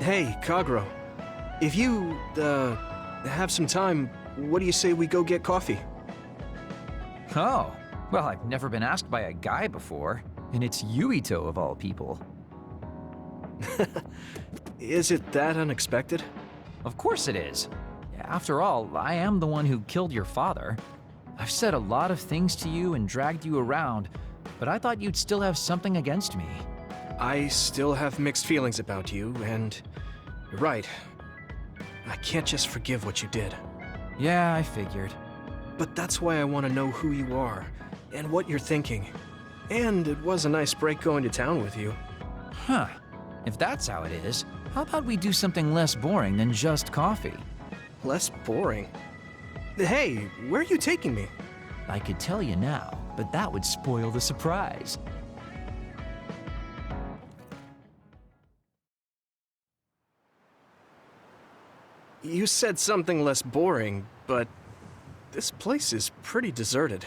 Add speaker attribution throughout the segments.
Speaker 1: Hey, Kagro. If you, have some time, what do you say we go get coffee?
Speaker 2: Oh, well, I've never been asked by a guy before, and it's Yuito of all people.
Speaker 1: Is it that unexpected?
Speaker 2: Of course it is. After all, I am the one who killed your father. I've said a lot of things to you and dragged you around, but I thought you'd still have something against me.
Speaker 1: I still have mixed feelings about you, and you're right. I can't just forgive what you did.
Speaker 2: Yeah, I figured.
Speaker 1: But that's why I want to know who you are, and what you're thinking. And it was a nice break going to town with you.
Speaker 2: Huh. If that's how it is, how about we do something less boring than just coffee?
Speaker 1: Less boring? Hey, where are you taking me?
Speaker 2: I could tell you now, but that would spoil the surprise.
Speaker 1: You said something less boring, but this place is pretty deserted.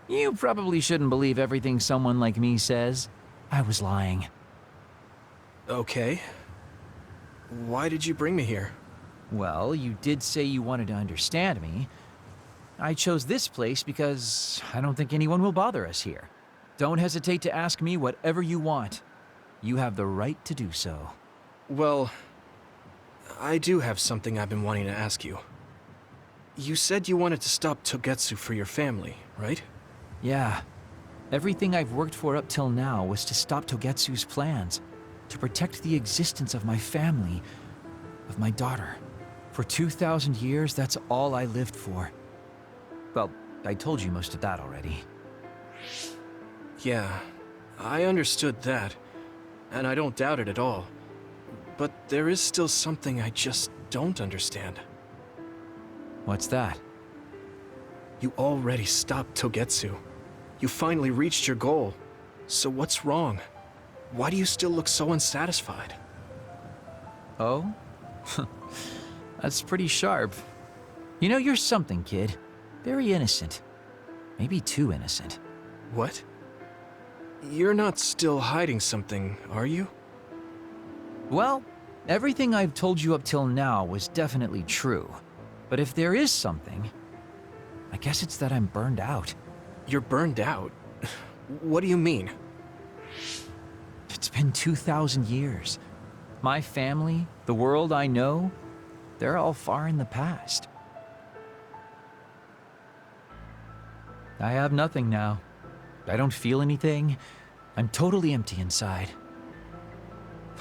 Speaker 2: You probably shouldn't believe everything someone like me says. I was lying.
Speaker 1: Okay. Why did you bring me here?
Speaker 2: Well, you did say you wanted to understand me. I chose this place because I don't think anyone will bother us here. Don't hesitate to ask me whatever you want. You have the right to do so.
Speaker 1: Well, I do have something I've been wanting to ask you. You said you wanted to stop Togetsu for your family, right?
Speaker 2: Yeah. Everything I've worked for up till now was to stop Togetsu's plans, to protect the existence of my family, of my daughter. For 2,000 years, that's all I lived for. Well, I told you most of that already.
Speaker 1: Yeah, I understood that, and I don't doubt it at all. But there is still something I just don't understand.
Speaker 2: What's that?
Speaker 1: You already stopped Togetsu. You finally reached your goal. So what's wrong? Why do you still look so unsatisfied?
Speaker 2: Oh? That's pretty sharp. You know, you're something, kid. Very innocent. Maybe too innocent.
Speaker 1: What? You're not still hiding something, are you?
Speaker 2: Well, everything I've told you up till now was definitely true. But if there is something, I guess it's that I'm burned out.
Speaker 1: You're burned out? What do you mean?
Speaker 2: It's been 2,000 years. My family, the world I know, they're all far in the past. I have nothing now. I don't feel anything. I'm totally empty inside.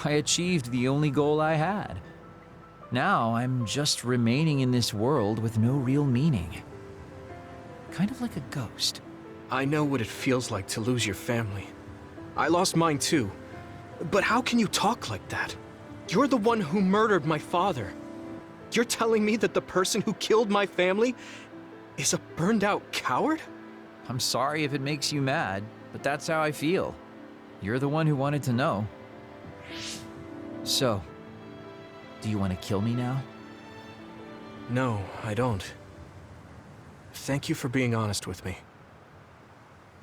Speaker 2: I achieved the only goal I had. Now I'm just remaining in this world with no real meaning. Kind of like a ghost.
Speaker 1: I know what it feels like to lose your family. I lost mine too. But how can you talk like that? You're the one who murdered my father. You're telling me that the person who killed my family is a burned-out coward?
Speaker 2: I'm sorry if it makes you mad, but that's how I feel. You're the one who wanted to know. So, do you want to kill me now?
Speaker 1: No, I don't. Thank you for being honest with me.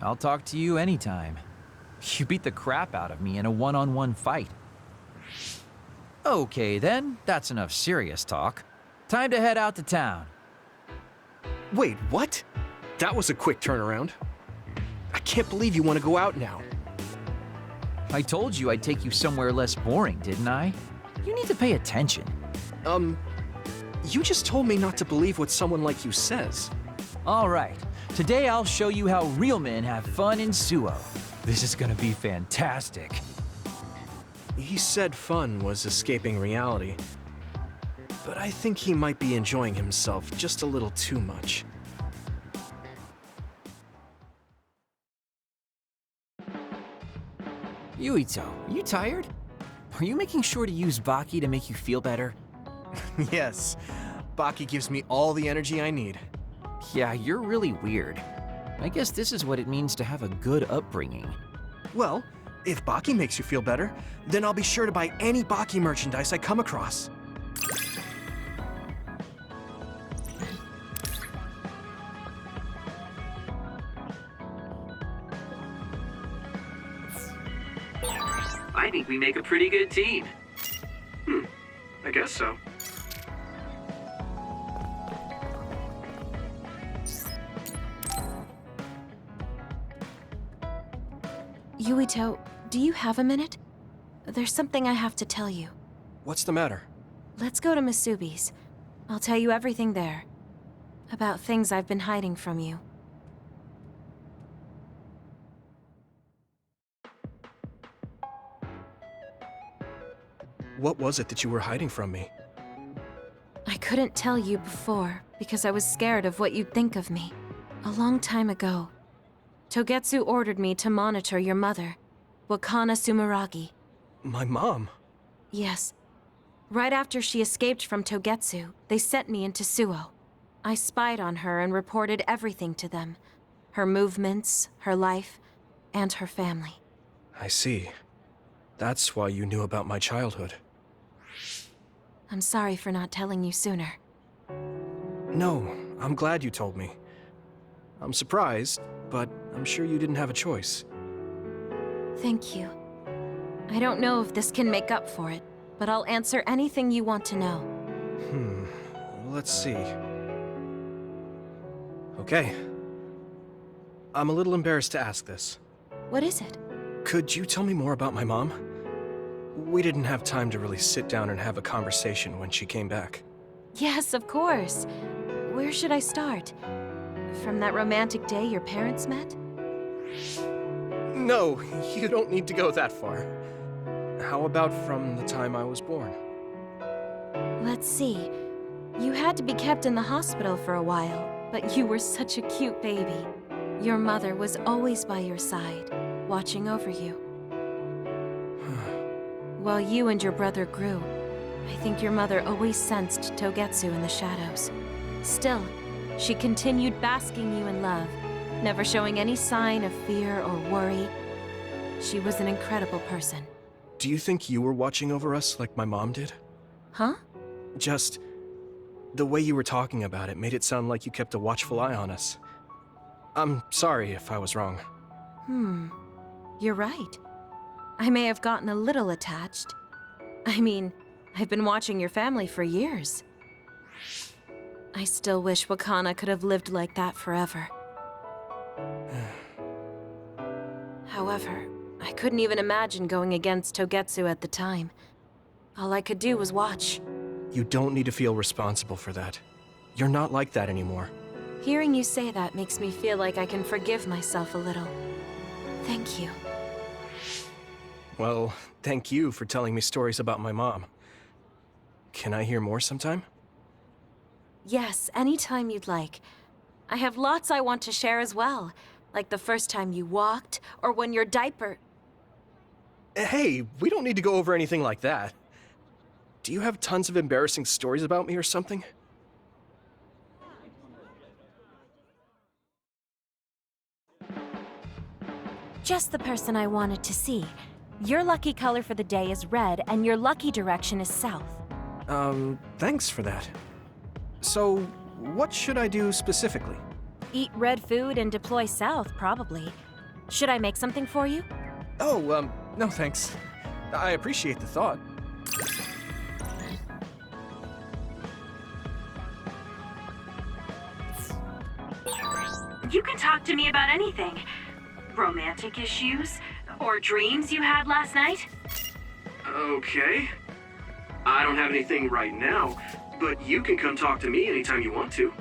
Speaker 2: I'll talk to you anytime. You beat the crap out of me in a one-on-one fight. Okay then, that's enough serious talk. Time to head out to town.
Speaker 1: Wait, what? That was a quick turnaround. I can't believe you want to go out now.
Speaker 2: I told you I'd take you somewhere less boring, didn't I? You need to pay attention.
Speaker 1: You just told me not to believe what someone like you says.
Speaker 2: All right, today I'll show you how real men have fun in Suo. This is gonna be fantastic.
Speaker 1: He said fun was escaping reality. But I think he might be enjoying himself just a little too much.
Speaker 2: Yuito, you tired? Are you making sure to use Baki to make you feel better?
Speaker 1: Yes, Baki gives me all the energy I need.
Speaker 2: Yeah, you're really weird. I guess this is what it means to have a good upbringing.
Speaker 1: Well, if Baki makes you feel better, then I'll be sure to buy any Baki merchandise I come across.
Speaker 3: Fighting think we make a pretty good team.
Speaker 1: I guess so.
Speaker 4: Yuito, do you have a minute? There's something I have to tell you.
Speaker 1: What's the matter?
Speaker 4: Let's go to Masubi's. I'll tell you everything there. About things I've been hiding from you.
Speaker 1: What was it that you were hiding from me?
Speaker 4: I couldn't tell you before because I was scared of what you'd think of me. A long time ago, Togetsu ordered me to monitor your mother, Wakana Sumeragi.
Speaker 1: My mom?
Speaker 4: Yes. Right after she escaped from Togetsu, they sent me into Suo. I spied on her and reported everything to them. Her movements, her life, and her family.
Speaker 1: I see. That's why you knew about my childhood.
Speaker 4: I'm sorry for not telling you sooner.
Speaker 1: No, I'm glad you told me. I'm surprised, but I'm sure you didn't have a choice.
Speaker 4: Thank you. I don't know if this can make up for it, but I'll answer anything you want to know.
Speaker 1: Let's see. Okay. I'm a little embarrassed to ask this.
Speaker 4: What is it?
Speaker 1: Could you tell me more about my mom? We didn't have time to really sit down and have a conversation when she came back.
Speaker 4: Yes, of course. Where should I start? From that romantic day your parents met?
Speaker 1: No, you don't need to go that far. How about from the time I was born?
Speaker 4: Let's see. You had to be kept in the hospital for a while, but you were such a cute baby. Your mother was always by your side, watching over you. While you and your brother grew, I think your mother always sensed Togetsu in the shadows. Still, she continued basking you in love, never showing any sign of fear or worry. She was an incredible person.
Speaker 1: Do you think you were watching over us like my mom did?
Speaker 4: Huh?
Speaker 1: Just... the way you were talking about it made it sound like you kept a watchful eye on us. I'm sorry if I was wrong.
Speaker 4: You're right. I may have gotten a little attached. I mean, I've been watching your family for years. I still wish Wakana could have lived like that forever. However, I couldn't even imagine going against Togetsu at the time. All I could do was watch.
Speaker 1: You don't need to feel responsible for that. You're not like that anymore.
Speaker 4: Hearing you say that makes me feel like I can forgive myself a little. Thank you.
Speaker 1: Well, thank you for telling me stories about my mom. Can I hear more sometime?
Speaker 4: Yes, anytime you'd like. I have lots I want to share as well, like the first time you walked, or when your diaper...
Speaker 1: Hey, we don't need to go over anything like that. Do you have tons of embarrassing stories about me or something?
Speaker 4: Just the person I wanted to see. Your lucky color for the day is red, and your lucky direction is south.
Speaker 1: Thanks for that. So, what should I do specifically?
Speaker 4: Eat red food and deploy south, probably. Should I make something for you?
Speaker 1: Oh, no thanks. I appreciate the thought.
Speaker 5: You can talk to me about anything. Romantic issues, or dreams you had last night.
Speaker 6: Okay. I don't have anything right now, but you can come talk to me anytime you want to.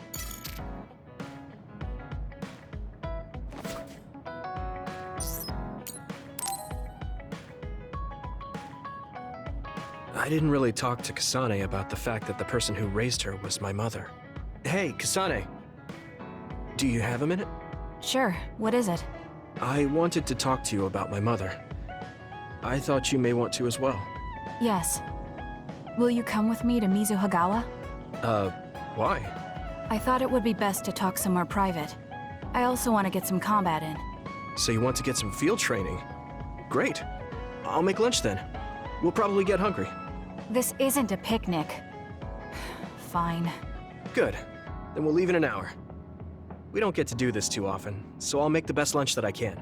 Speaker 1: I didn't really talk to Kasane about the fact that the person who raised her was my mother. Hey, Kasane. Do you have a minute?
Speaker 4: Sure. What is it?
Speaker 1: I wanted to talk to you about my mother. I thought you may want to as well.
Speaker 7: Yes. Will you come with me to Mizuhagawa?
Speaker 1: Why?
Speaker 7: I thought it would be best to talk somewhere private. I also want to get some combat in.
Speaker 1: So you want to get some field training? Great. I'll make lunch then. We'll probably get hungry.
Speaker 7: This isn't a picnic. Fine.
Speaker 1: Good. Then we'll leave in an hour. We don't get to do this too often, so I'll make the best lunch that I can.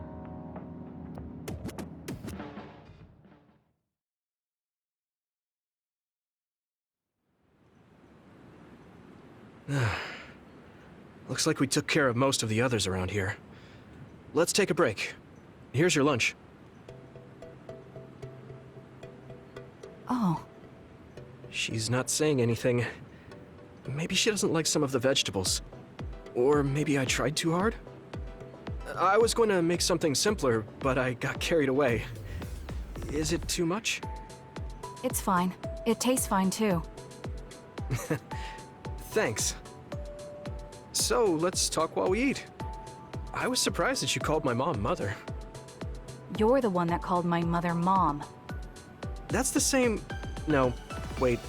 Speaker 1: Looks like we took care of most of the others around here. Let's take a break. Here's your lunch.
Speaker 7: Oh,
Speaker 1: She's not saying anything. Maybe she doesn't like some of the vegetables. Or maybe I tried too hard? I was going to make something simpler, but I got carried away. Is it too much?
Speaker 7: it's fine. It tastes fine too.
Speaker 1: Thanks. So, let's talk while we eat. I was surprised that you called my mom Mother.
Speaker 7: You're the one that called my mother Mom.
Speaker 1: That's the same... No, wait.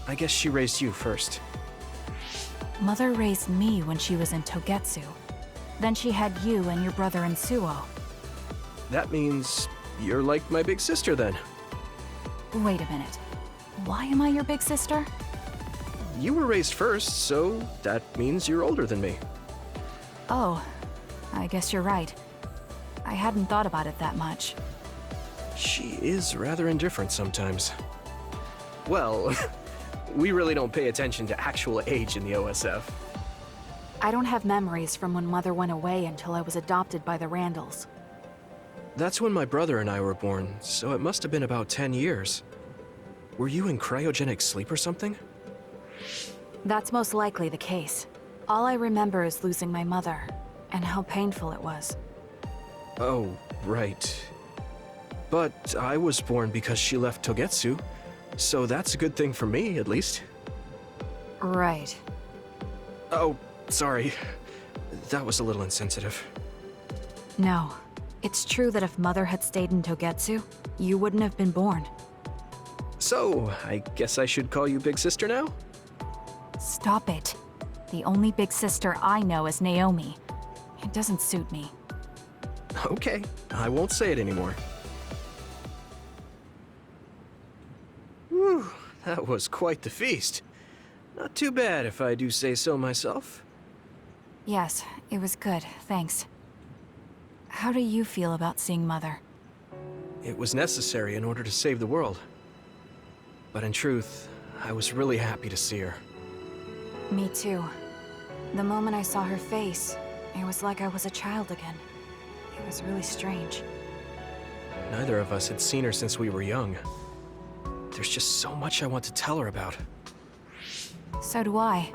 Speaker 1: I guess she raised you first.
Speaker 7: Mother raised me when she was in Togetsu. Then she had you and your brother in Suo.
Speaker 1: That means you're like my big sister then.
Speaker 7: Wait a minute. Why am I your big sister?
Speaker 1: You were raised first, so that means you're older than me.
Speaker 7: Oh, I guess you're right. I hadn't thought about it that much.
Speaker 1: She is rather indifferent sometimes. Well, we really don't pay attention to actual age in the OSF.
Speaker 7: I don't have memories from when Mother went away until I was adopted by the Randalls.
Speaker 1: That's when my brother and I were born, so it must have been about 10 years. Were you in cryogenic sleep or something?
Speaker 7: That's most likely the case. All I remember is losing my mother, and how painful it was.
Speaker 1: Oh, right. But I was born because she left Togetsu, so that's a good thing for me, at least.
Speaker 7: Right.
Speaker 1: Oh, sorry. That was a little insensitive.
Speaker 7: No. It's true that if Mother had stayed in Togetsu, you wouldn't have been born.
Speaker 1: So, I guess I should call you Big Sister now?
Speaker 7: Stop it. The only big sister I know is Naomi. It doesn't suit me.
Speaker 1: Okay, I won't say it anymore. Whew, that was quite the feast. Not too bad if I do say so myself.
Speaker 7: Yes, it was good, thanks. How do you feel about seeing Mother?
Speaker 1: It was necessary in order to save the world. But in truth, I was really happy to see her.
Speaker 7: Me too. The moment I saw her face, it was like I was a child again. It was really strange.
Speaker 1: Neither of us had seen her since we were young. There's just so much I want to tell her about.
Speaker 7: So do I.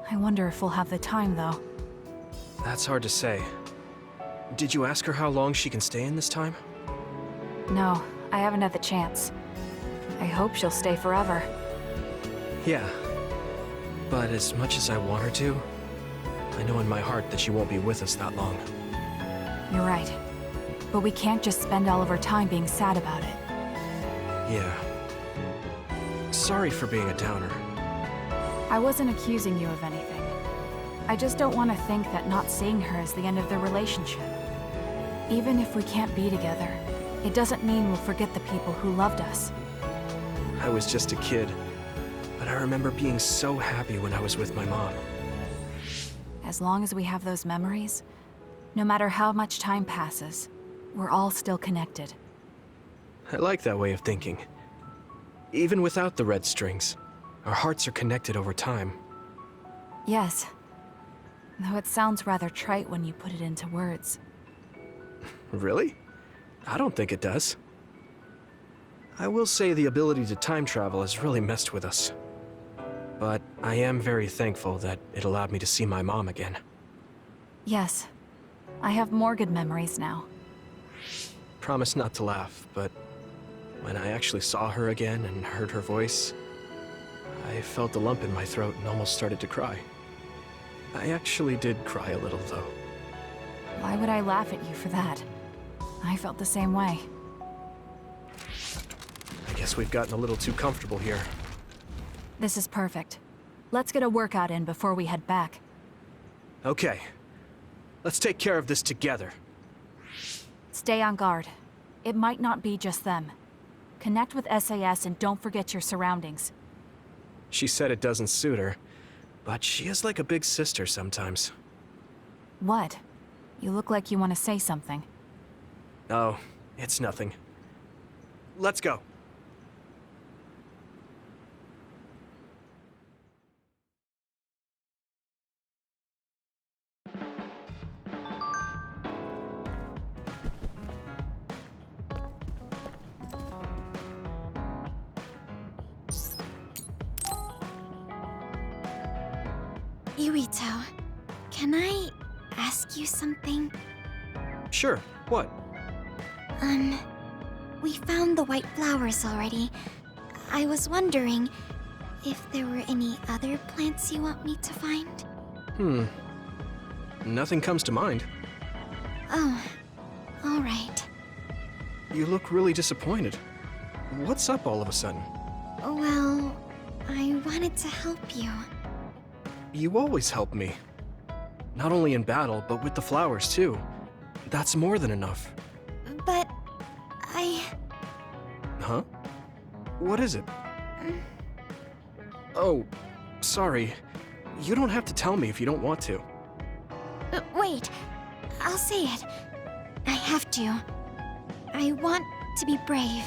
Speaker 7: I wonder if we'll have the time, though.
Speaker 1: That's hard to say. Did you ask her how long she can stay in this time?
Speaker 7: No, I haven't had the chance. I hope she'll stay forever.
Speaker 1: Yeah. But as much as I want her to, I know in my heart that she won't be with us that long.
Speaker 7: You're right. But we can't just spend all of our time being sad about it.
Speaker 1: Yeah. Sorry for being a downer.
Speaker 7: I wasn't accusing you of anything. I just don't want to think that not seeing her is the end of the relationship. Even if we can't be together, it doesn't mean we'll forget the people who loved us.
Speaker 1: I was just a kid, but I remember being so happy when I was with my mom.
Speaker 7: As long as we have those memories, no matter how much time passes, we're all still connected.
Speaker 1: I like that way of thinking. Even without the red strings, our hearts are connected over time.
Speaker 7: Yes. Though it sounds rather trite when you put it into words.
Speaker 1: Really? I don't think it does. I will say the ability to time travel has really messed with us. But I am very thankful that it allowed me to see my mom again.
Speaker 7: Yes. I have more good memories now.
Speaker 1: Promise not to laugh, but when I actually saw her again and heard her voice, I felt a lump in my throat and almost started to cry. I actually did cry a little, though.
Speaker 7: Why would I laugh at you for that? I felt the same way.
Speaker 1: I guess we've gotten a little too comfortable here.
Speaker 7: This is perfect. Let's get a workout in before we head back.
Speaker 1: Okay. Let's take care of this together.
Speaker 7: Stay on guard. It might not be just them. Connect with SAS and don't forget your surroundings.
Speaker 1: She said it doesn't suit her, but she is like a big sister sometimes.
Speaker 7: What? You look like you want to say something.
Speaker 1: Oh, it's nothing. Let's go.
Speaker 3: Yuito, can I ask you something?
Speaker 1: Sure, what?
Speaker 3: We found the white flowers already. I was wondering if there were any other plants you want me to find?
Speaker 1: Nothing comes to mind.
Speaker 3: Oh, alright.
Speaker 1: You look really disappointed. What's up all of a sudden?
Speaker 3: Well, I wanted to help you.
Speaker 1: You always help me. Not only in battle, but with the flowers too. That's more than enough.
Speaker 3: But
Speaker 1: Huh? What is it? Oh, sorry. You don't have to tell me if you don't want to.
Speaker 3: Wait, I'll say it. I have to. I want to be brave.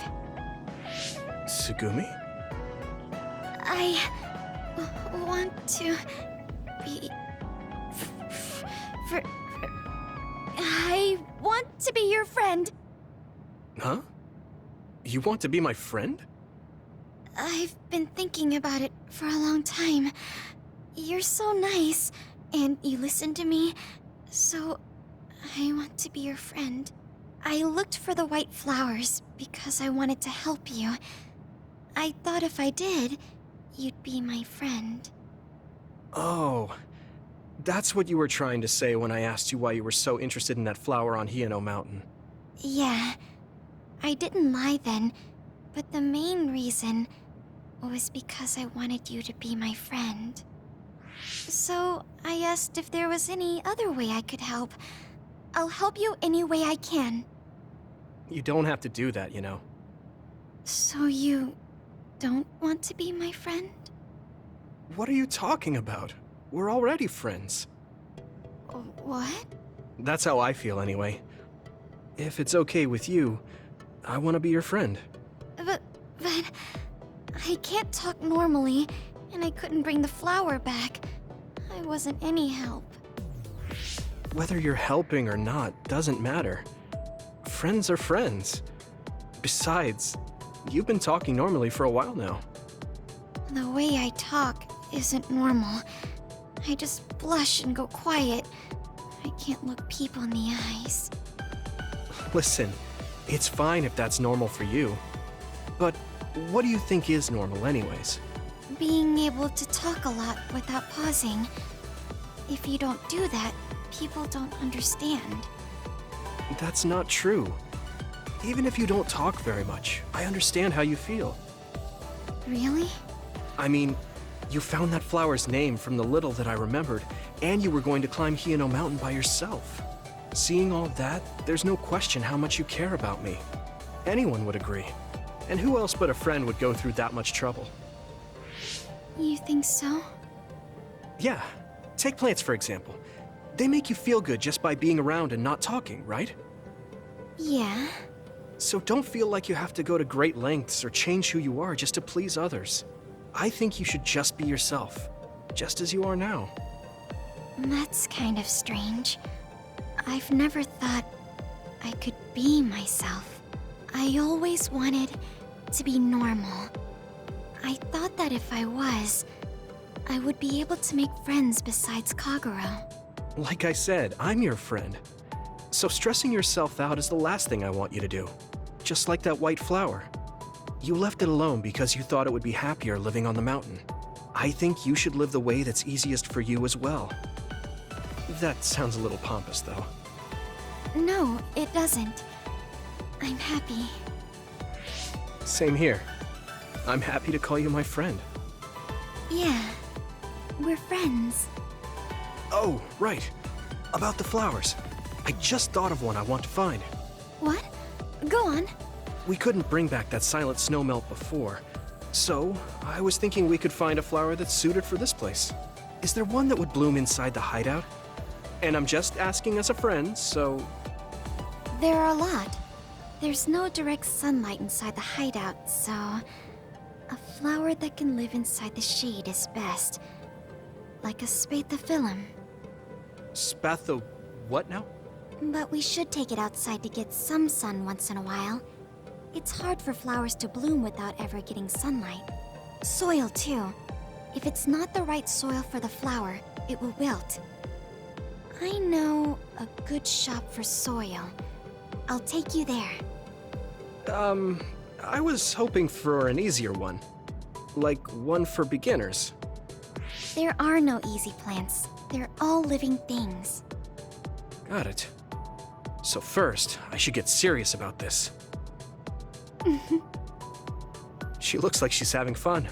Speaker 1: Tsugumi?
Speaker 3: I want to be... I want to be your friend.
Speaker 1: Huh? You want to be my friend?
Speaker 3: I've been thinking about it for a long time. You're so nice, and you listen to me, so I want to be your friend. I looked for the white flowers because I wanted to help you. I thought if I did, you'd be my friend.
Speaker 1: Oh, that's what you were trying to say when I asked you why you were so interested in that flower on Hiyano Mountain.
Speaker 3: Yeah, I didn't lie then, but the main reason was because I wanted you to be my friend. So I asked if there was any other way I could help. I'll help you any way I can.
Speaker 1: You don't have to do that, you know.
Speaker 3: So you don't want to be my friend?
Speaker 1: What are you talking about? We're already friends.
Speaker 3: What?
Speaker 1: That's how I feel anyway. If it's okay with you, I want to be your friend.
Speaker 3: But I can't talk normally, and I couldn't bring the flower back. I wasn't any help.
Speaker 1: Whether you're helping or not doesn't matter. Friends are friends. Besides, you've been talking normally for a while now.
Speaker 3: The way I talk isn't normal. I just blush and go quiet. I can't look people in the eyes.
Speaker 1: Listen, it's fine if that's normal for you. But what do you think is normal anyways?
Speaker 3: Being able to talk a lot without pausing. If you don't do that, people don't understand.
Speaker 1: That's not true. Even if you don't talk very much, I understand how you feel.
Speaker 3: Really?
Speaker 1: I mean, you found that flower's name from the little that I remembered, and you were going to climb Hiyano Mountain by yourself. Seeing all that, there's no question how much you care about me. Anyone would agree. And who else but a friend would go through that much trouble?
Speaker 3: You think so?
Speaker 1: Yeah. Take plants, for example. They make you feel good just by being around and not talking, right?
Speaker 3: Yeah.
Speaker 1: So don't feel like you have to go to great lengths or change who you are just to please others. I think you should just be yourself, just as you are now.
Speaker 3: That's kind of strange. I've never thought I could be myself. I always wanted to be normal. I thought that if I was, I would be able to make friends besides Kagero.
Speaker 1: Like I said, I'm your friend. So stressing yourself out is the last thing I want you to do. Just like that white flower. You left it alone because you thought it would be happier living on the mountain. I think you should live the way that's easiest for you as well. That sounds a little pompous, though.
Speaker 3: No, it doesn't. I'm happy.
Speaker 1: Same here. I'm happy to call you my friend.
Speaker 3: Yeah, we're friends.
Speaker 1: Oh, right. About the flowers. I just thought of one I want to find.
Speaker 3: What? Go on.
Speaker 1: We couldn't bring back that silent snowmelt before, so I was thinking we could find a flower that's suited for this place. Is there one that would bloom inside the hideout? And I'm just asking as a friend, so...
Speaker 3: There are a lot. There's no direct sunlight inside the hideout, so... A flower that can live inside the shade is best. Like a spathiphyllum.
Speaker 1: Spatho... what now?
Speaker 3: But we should take it outside to get some sun once in a while. It's hard for flowers to bloom without ever getting sunlight. Soil, too. If it's not the right soil for the flower, it will wilt. I know a good shop for soil. I'll take you there.
Speaker 1: I was hoping for an easier one. Like one for beginners.
Speaker 3: There are no easy plants. They're all living things.
Speaker 1: Got it. So first, I should get serious about this. She looks like she's having fun.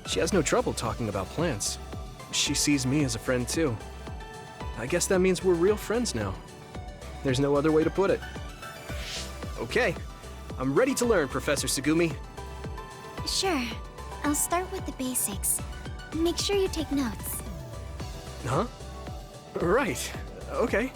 Speaker 1: She has no trouble talking about plants. She sees me as a friend too. I guess that means we're real friends now. There's no other way to put it. Okay, I'm ready to learn, Professor Sugumi.
Speaker 3: Sure. I'll start with the basics. Make sure you take notes.
Speaker 1: Huh? Right. Okay.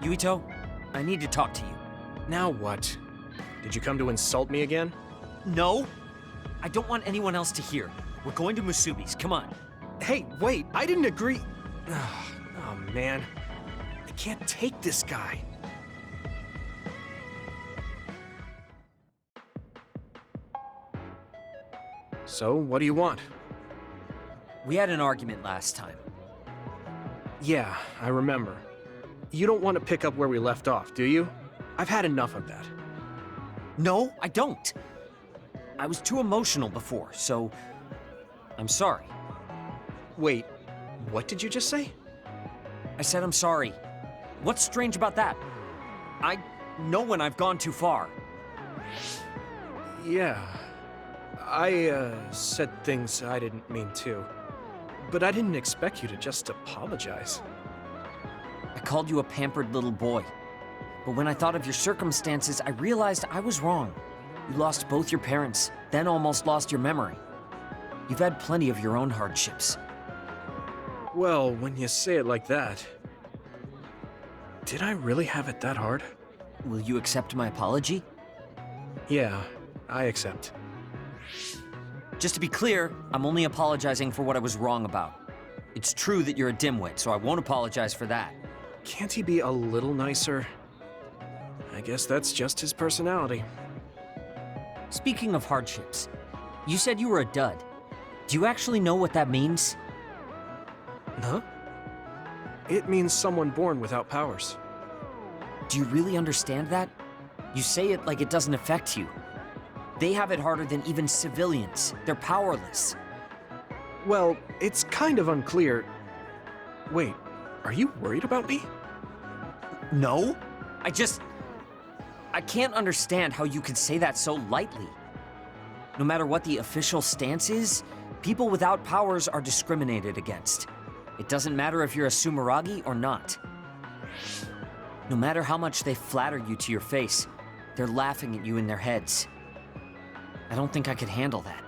Speaker 8: Yuito, I need to talk to you.
Speaker 1: Now what? Did you come to insult me again?
Speaker 8: No? I don't want anyone else to hear. We're going to Musubi's, come on.
Speaker 1: Hey, wait, I didn't agree. Oh, man. I can't take this guy. So, what do you want?
Speaker 8: We had an argument last time.
Speaker 1: Yeah, I remember. You don't want to pick up where we left off, do you? I've had enough of that.
Speaker 8: No, I don't. I was too emotional before, so I'm sorry.
Speaker 1: Wait, what did you just say?
Speaker 8: I said I'm sorry. What's strange about that? I know when I've gone too far.
Speaker 1: Yeah. I said things I didn't mean to. But I didn't expect you to just apologize.
Speaker 8: I called you a pampered little boy. But when I thought of your circumstances, I realized I was wrong. You lost both your parents, then almost lost your memory. You've had plenty of your own hardships.
Speaker 1: Well, when you say it like that... Did I really have it that hard?
Speaker 8: Will you accept my apology?
Speaker 1: Yeah, I accept.
Speaker 8: Just to be clear, I'm only apologizing for what I was wrong about. It's true that you're a dimwit, so I won't apologize for that.
Speaker 1: Can't he be a little nicer? I guess that's just his personality.
Speaker 8: Speaking of hardships, you said you were a dud. Do you actually know what that means?
Speaker 1: Huh? It means someone born without powers.
Speaker 8: Do you really understand that? You say it like it doesn't affect you. They have it harder than even civilians. They're powerless.
Speaker 1: Well, it's kind of unclear. Wait, are you worried about me?
Speaker 8: No? I can't understand how you could say that so lightly. No matter what the official stance is, people without powers are discriminated against. It doesn't matter if you're a sumeragi or not. No matter how much they flatter you to your face, they're laughing at you in their heads. I don't think I could handle that.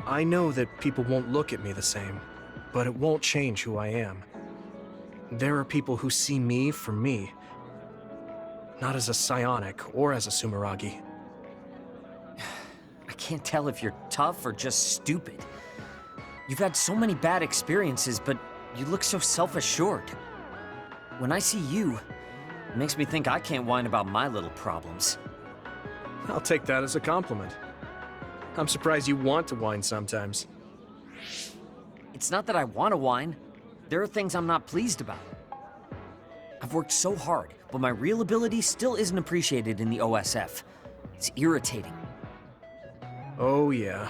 Speaker 1: I know that people won't look at me the same, but it won't change who I am. There are people who see me for me, not as a psionic or as a sumeragi.
Speaker 8: I can't tell if you're tough or just stupid. You've had so many bad experiences, but you look so self-assured. When I see you, it makes me think I can't whine about my little problems.
Speaker 1: I'll take that as a compliment. I'm surprised you want to whine sometimes.
Speaker 8: It's not that I want to whine. There are things I'm not pleased about. I've worked so hard, but my real ability still isn't appreciated in the OSF. It's irritating.
Speaker 1: Oh yeah,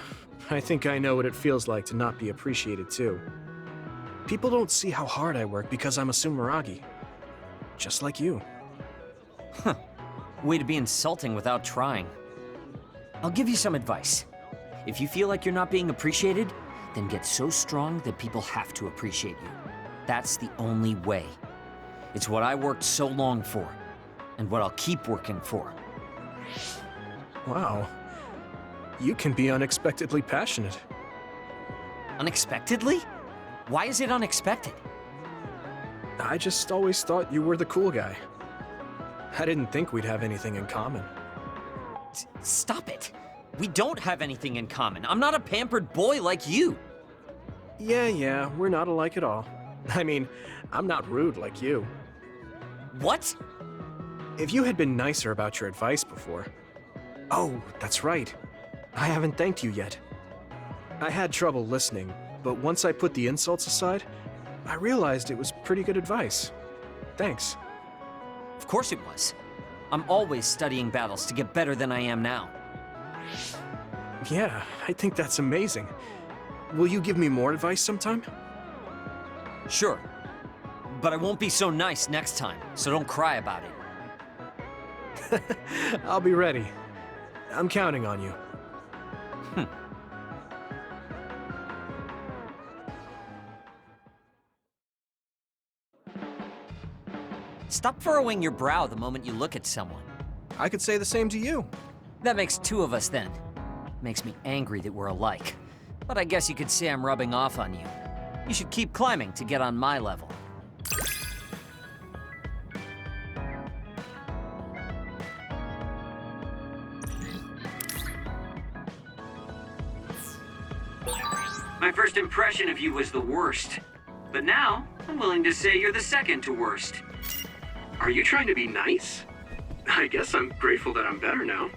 Speaker 1: I think I know what it feels like to not be appreciated too. People don't see how hard I work because I'm a sumeragi. Just like you.
Speaker 8: Huh. Way to be insulting without trying. I'll give you some advice. If you feel like you're not being appreciated, then get so strong that people have to appreciate you. That's the only way. It's what I worked so long for, and what I'll keep working for.
Speaker 1: Wow. You can be unexpectedly passionate.
Speaker 8: Unexpectedly? Why is it unexpected?
Speaker 1: I just always thought you were the cool guy. I didn't think we'd have anything in common.
Speaker 8: Stop it. We don't have anything in common. I'm not a pampered boy like you.
Speaker 1: Yeah, we're not alike at all. I mean, I'm not rude like you.
Speaker 8: What?
Speaker 1: If you had been nicer about your advice before... Oh, that's right. I haven't thanked you yet. I had trouble listening, but once I put the insults aside, I realized it was pretty good advice. Thanks.
Speaker 8: Of course it was. I'm always studying battles to get better than I am now.
Speaker 1: Yeah, I think that's amazing. Will you give me more advice sometime?
Speaker 8: Sure. But I won't be so nice next time, so don't cry about it.
Speaker 1: I'll be ready. I'm counting on you.
Speaker 8: Stop furrowing your brow the moment you look at someone.
Speaker 1: I could say the same to you.
Speaker 8: That makes two of us then. Makes me angry that we're alike. But I guess you could say I'm rubbing off on you. You should keep climbing to get on my level.
Speaker 6: My first impression of you was the worst. But now, I'm willing to say you're the second to worst. Are you trying to be nice? I guess I'm grateful that I'm better now.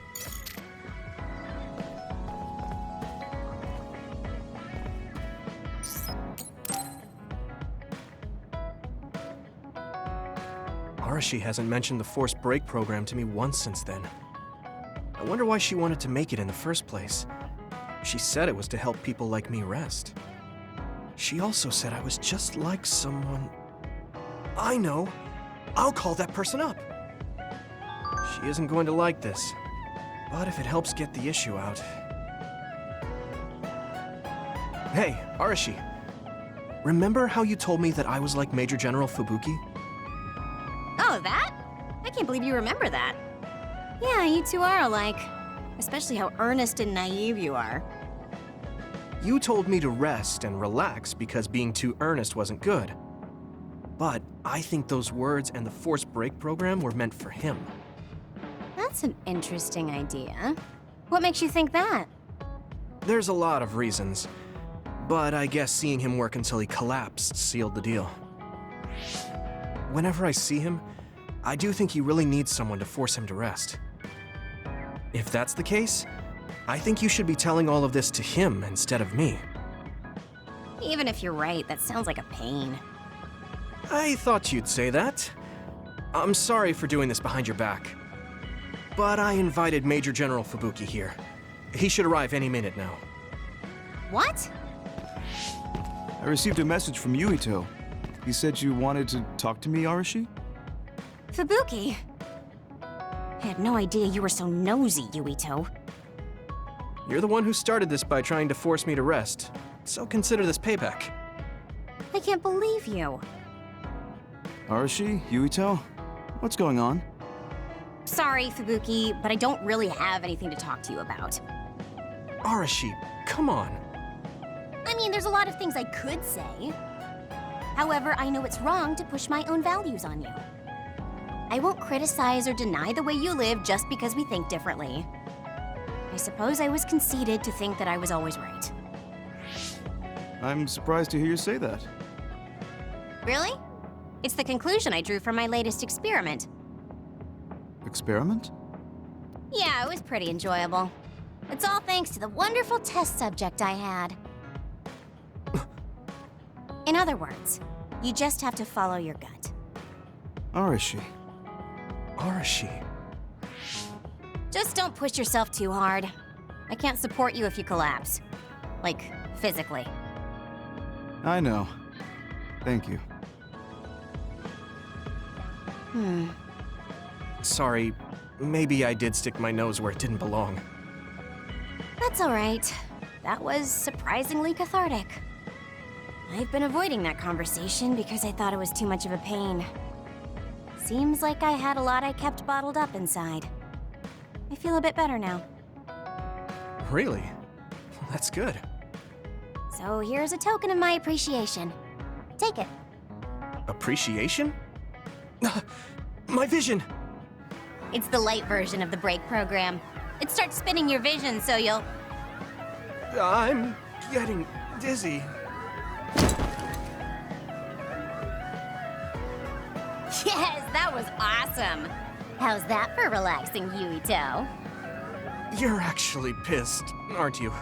Speaker 1: Arashi hasn't mentioned the forced break program to me once since then. I wonder why she wanted to make it in the first place. She said it was to help people like me rest. She also said I was just like someone... I know! I'll call that person up! She isn't going to like this, but if it helps get the issue out... Hey, Arashi. Remember how you told me that I was like Major General Fubuki?
Speaker 9: Oh, that? I can't believe you remember that. Yeah, you two are alike. Especially how earnest and naive you are.
Speaker 1: You told me to rest and relax because being too earnest wasn't good. But I think those words and the forced break program were meant for him.
Speaker 9: That's an interesting idea. What makes you think that?
Speaker 1: There's a lot of reasons, but I guess seeing him work until he collapsed sealed the deal. Whenever I see him, I do think he really needs someone to force him to rest. If that's the case, I think you should be telling all of this to him instead of me.
Speaker 9: Even if you're right, that sounds like a pain.
Speaker 1: I thought you'd say that. I'm sorry for doing this behind your back. But I invited Major General Fubuki here. He should arrive any minute now.
Speaker 9: What?
Speaker 10: I received a message from Yuito. He said you wanted to talk to me, Arashi?
Speaker 9: Fubuki? I had no idea you were so nosy, Yuito.
Speaker 1: You're the one who started this by trying to force me to rest, so consider this payback.
Speaker 9: I can't believe you.
Speaker 10: Arashi? Yuito? What's going on?
Speaker 9: Sorry, Fubuki, but I don't really have anything to talk to you about.
Speaker 1: Arashi, come on.
Speaker 9: I mean, there's a lot of things I could say. However, I know it's wrong to push my own values on you. I won't criticize or deny the way you live just because we think differently. I suppose I was conceited to think that I was always right.
Speaker 10: I'm surprised to hear you say that.
Speaker 9: Really? It's the conclusion I drew from my latest experiment.
Speaker 10: Experiment?
Speaker 9: Yeah, it was pretty enjoyable. It's all thanks to the wonderful test subject I had. In other words, you just have to follow your gut.
Speaker 10: Arashi.
Speaker 1: Arashi.
Speaker 9: Just don't push yourself too hard. I can't support you if you collapse. Like, physically.
Speaker 10: I know. Thank you.
Speaker 1: Sorry, maybe I did stick my nose where it didn't belong.
Speaker 9: That's all right. That was surprisingly cathartic. I've been avoiding that conversation because I thought it was too much of a pain. Seems like I had a lot I kept bottled up inside. I feel a bit better now.
Speaker 1: Really? Well, that's good.
Speaker 9: So here's a token of my appreciation. Take it.
Speaker 1: Appreciation? My vision!
Speaker 9: It's the light version of the break program. It starts spinning your vision so you'll...
Speaker 1: I'm getting dizzy.
Speaker 9: Yes, that was awesome! How's that for relaxing, Yuito?
Speaker 1: You're actually pissed, aren't you?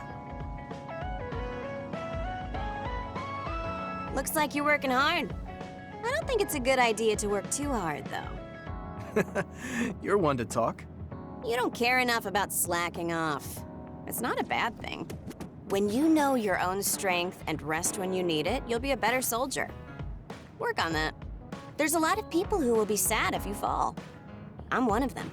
Speaker 11: Looks like you're working hard. I don't think it's a good idea to work too hard, though.
Speaker 1: You're one to talk.
Speaker 11: You don't care enough about slacking off. It's not a bad thing. When you know your own strength and rest when you need it, you'll be a better soldier. Work on that. There's a lot of people who will be sad if you fall. I'm one of them.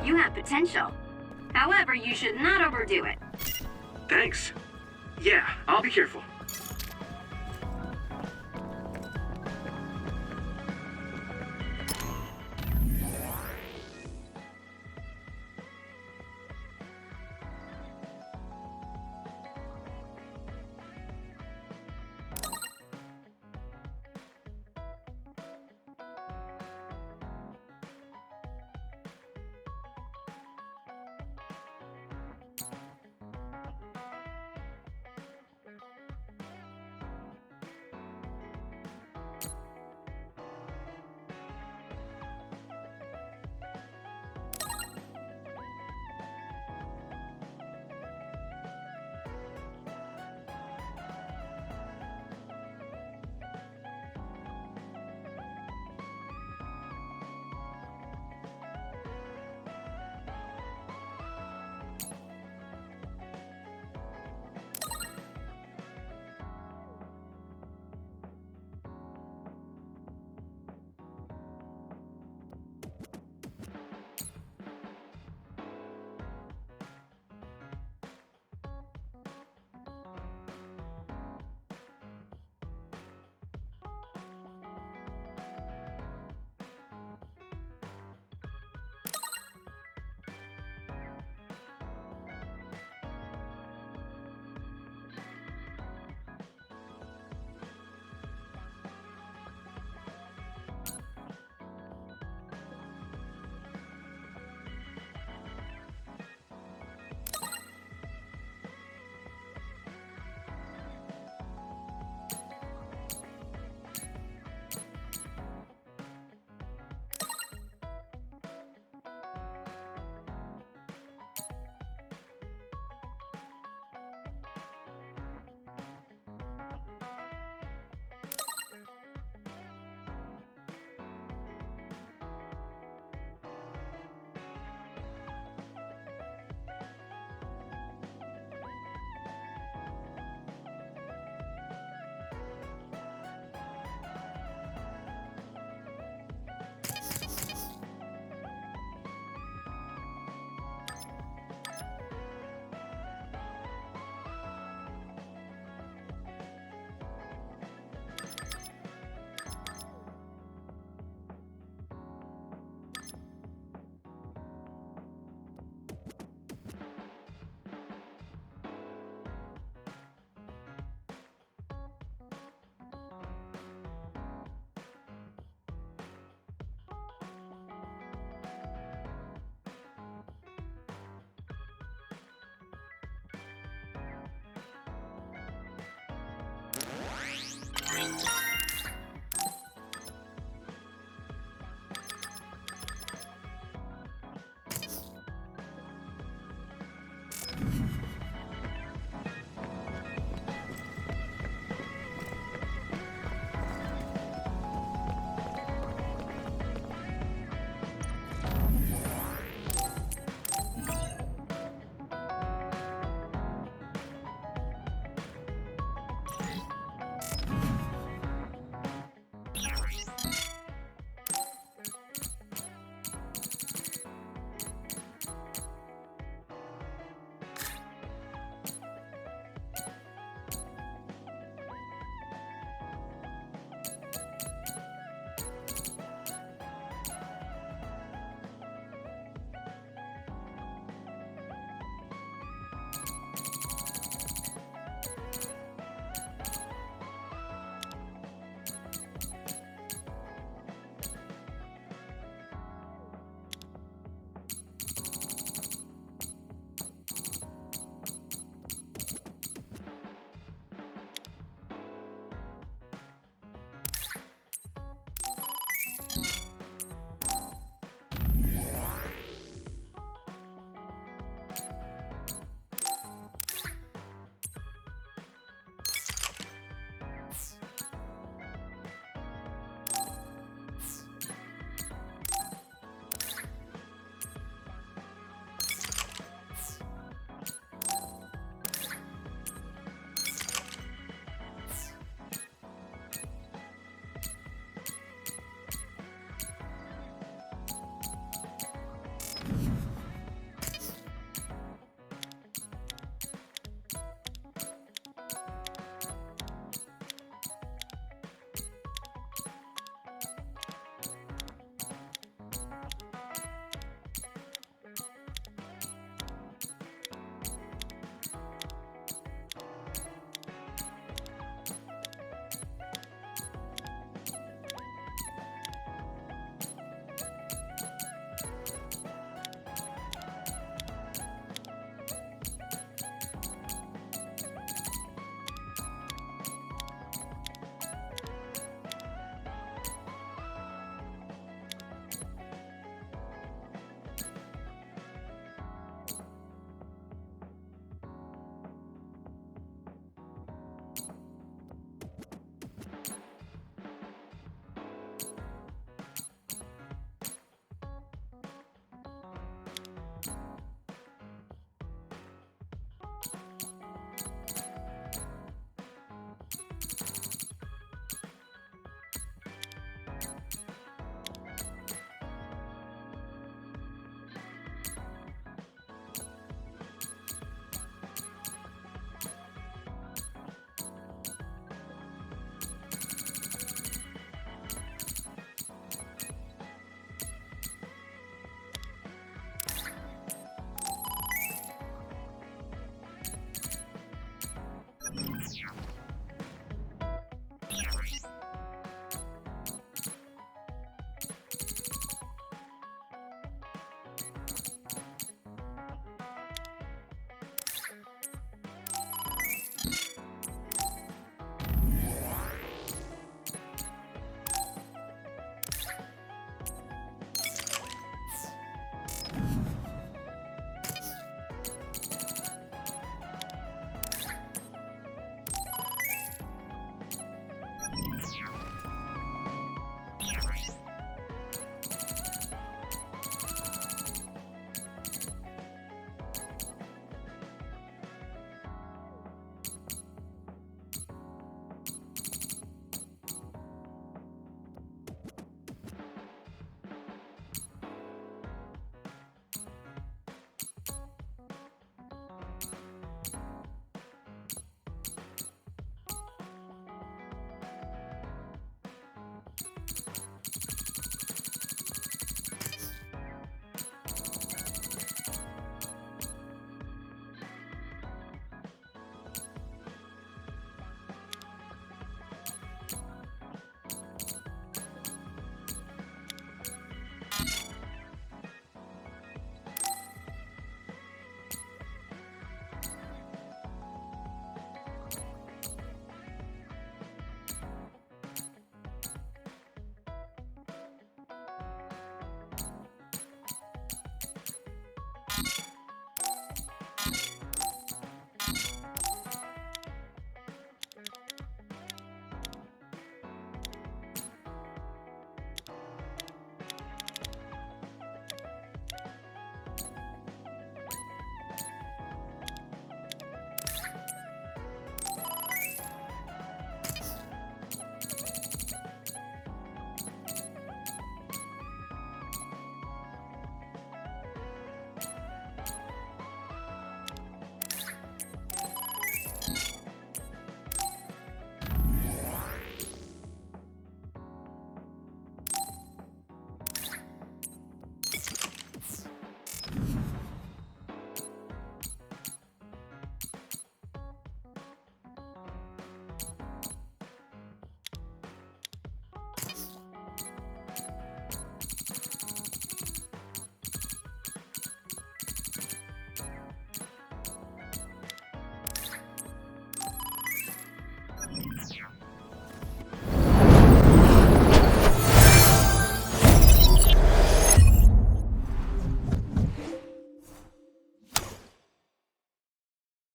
Speaker 5: You have potential. However, you should not overdo it.
Speaker 6: Thanks. Yeah, I'll be careful.